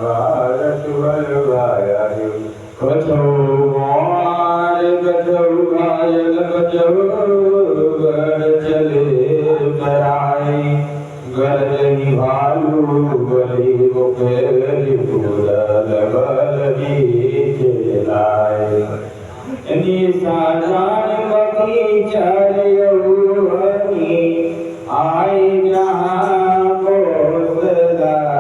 भारत बलवायु कछो मार कछो घायल कछो गढ़ चले कराए गरजनी भालू गली मुखेली फूल बलगी चलाए निशान बकी चरयौनी आए जहाँ पोसदारनी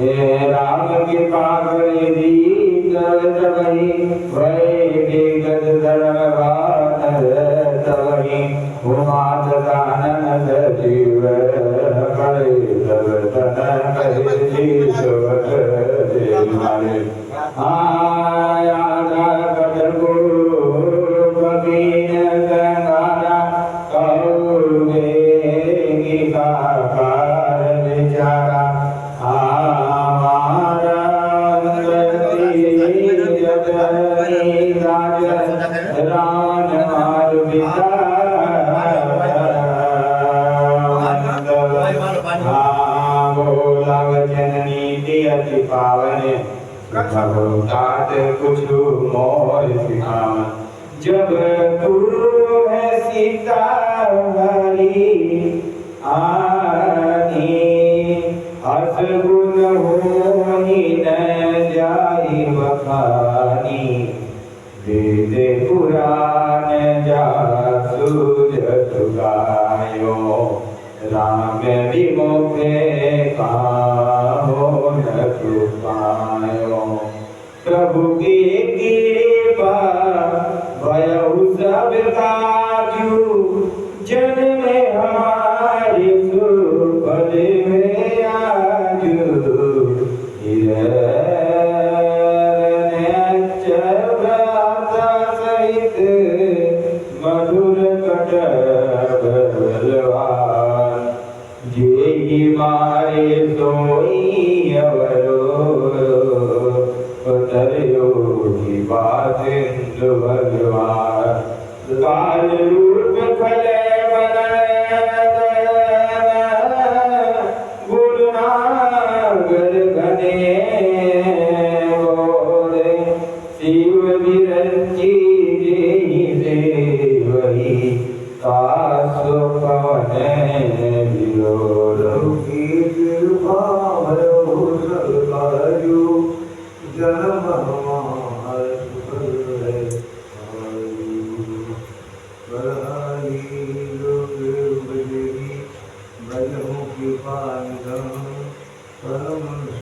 राम के पागल दी गई वही गद धर्म तवही उमाद कानन जीव करे तब तन करे जीवक मारे आया कदगो कबीन गंगारा कौगे गीता कार बेचारा पावने तात कुछ मोर सिखावन जब तू है सीता वाली आनी असगुन होनी न जाई बखानी वेद पुराण जासुर तुगायो राम विमुखे काहो न कृपायो प्रभु की कृपा भयउ सब काजू जन में हमारे सुपद में आजू सहित मधुर कटबलवान जे मारे सोई अवरो उतरियो की बात भगवान काल रूप खले गुरुनागर घने बोले शिव विरंची जे वही कासु पवन विरोध की कृपा भयो जन्म